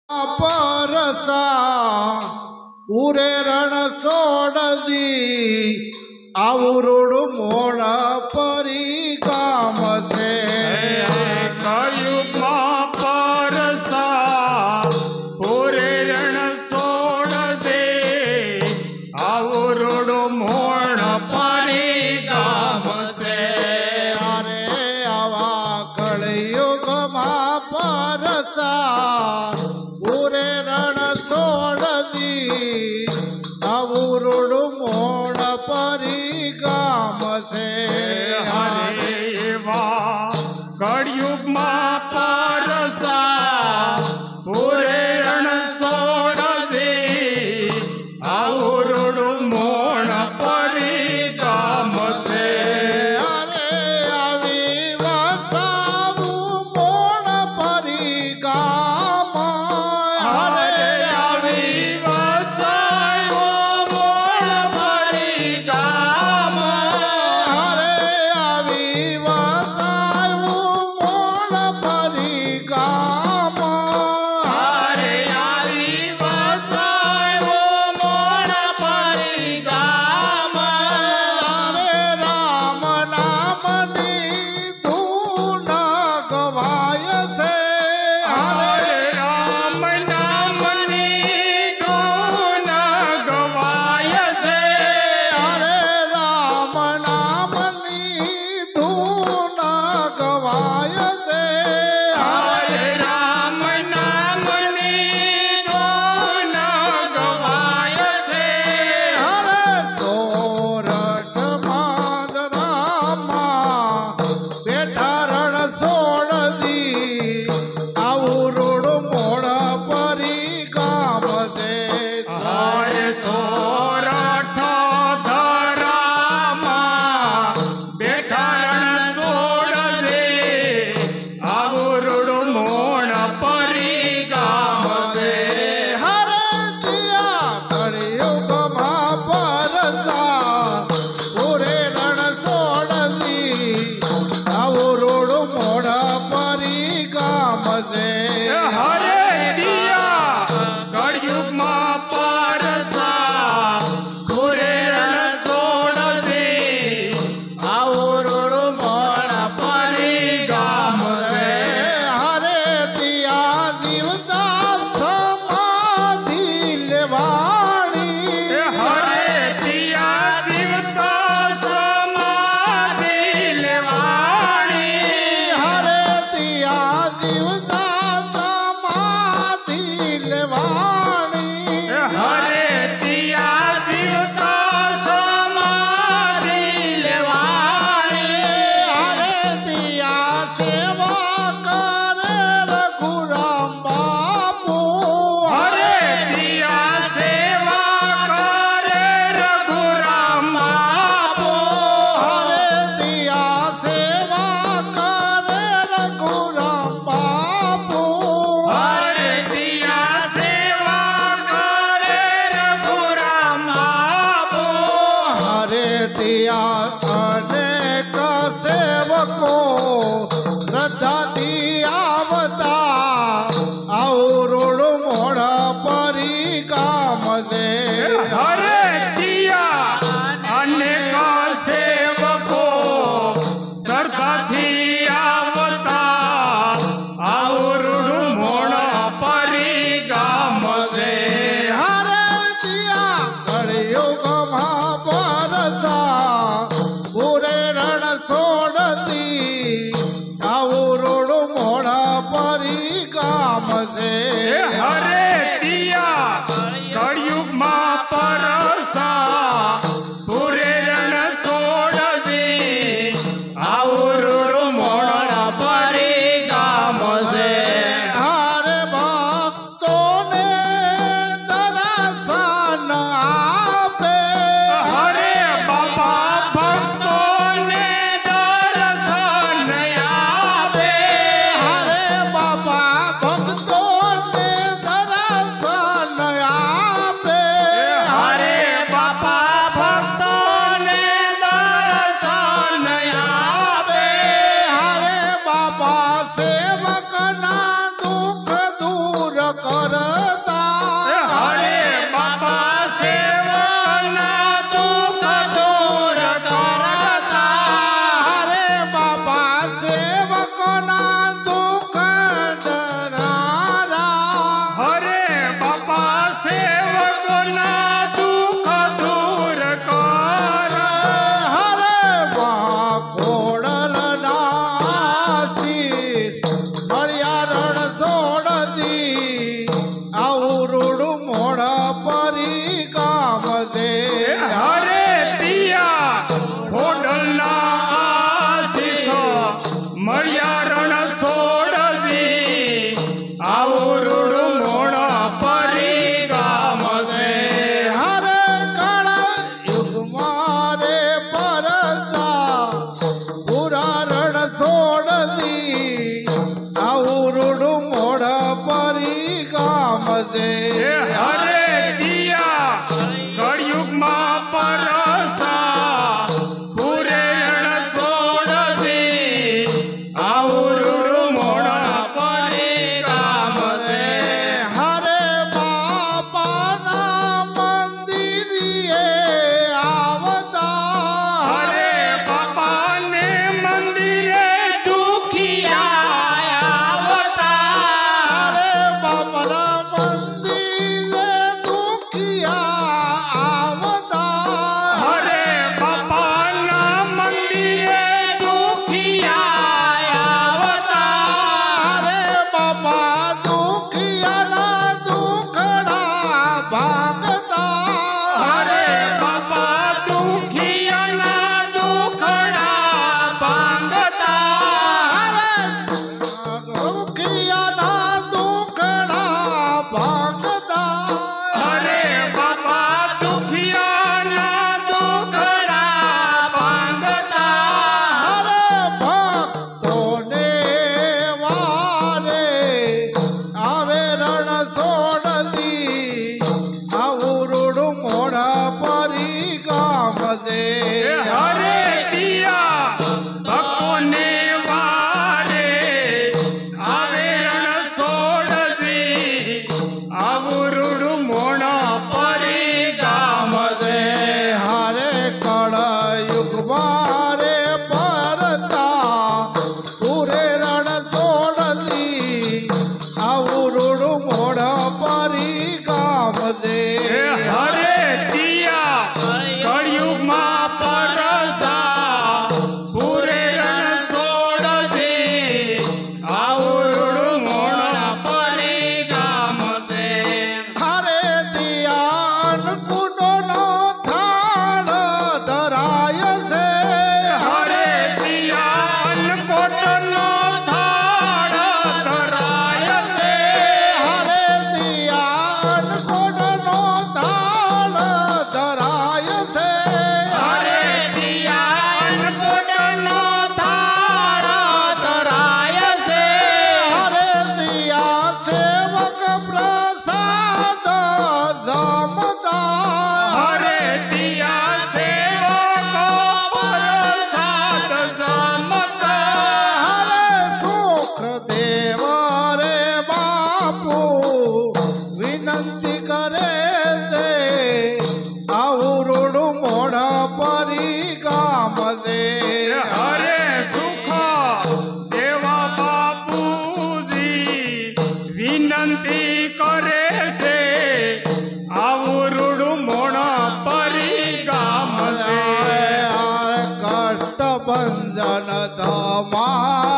परसा उरे रण सोडदी आवुरुड मोण परी गाम से कयुगમાં પરસા પૂરે રણ છોડ દે આવરોડો મોણ પરી ગામ છે अरे आवा कलयुग परसा उरे रण सोडदी आवुरुड मोण परी गाम से હરે ગામ છે એ હરે દિયા કળિયુગમાં પરસા પૂરે રણ છોડ દે આવું રૂડું મોણ પરે ગામ છે હરે બાપાના મંદિરે આવતા હરે બાપાને મંદિરે દુખિયા આવતા હરે બાપાના મંદિરે દુખિયા આવતા હરે બાપાના મંદિરે દુખિયા આવતા હરે બાપા દુખિયાના દુખડા ભાગતા હરે બાપા દુખિયાના દુખડા ભાંગતા દુખિયાના દુખડા ભાગતા હરે બાપા દુખિયાના દુખડા ભાંગતા હરે ભક્તોને વારે આવે રણ છોડતી આવું રૂડું મોઢા પરી ગામ દે હરે દિયા ભક્તોને વારે આવે રણ છોડ દે આવું રૂડું મોણ પરી ગામ દે હરે કળ યુગ મારે પરતા પૂરે રણ છોડતી આવું રૂડું મોઢા પરી ગામ દે હરે દિયા કળિયુગમાં પરસા પૂરે રણ છોડ દે આવું રૂડું મોણ પરી ગામ છે હરે દિયાન કુંડોનો થાળ ધરાય છે હરે દિયા અન્નકોટનો થાળ ધરાય છે હરે દિયાન કુંડોનો થાળ ધરાય છે હરે દિયા અન્નકોટનો થાળ ધરાય છે હરે દિયા સેવક પ્રસાદ જમતા હરે દિયા સેવકો પ્રસાદ જમતા હરે સુખ દેવ રે બાપુ વિનંતી કરે છે આવું રૂડું મોઢા પરી ગામ દે હરે સુખ દેવા બાપુજી વિનંતી કરે છે આવું રૂડું મોણ પરી ગામ છે કષ્ટ ભંજન તમારે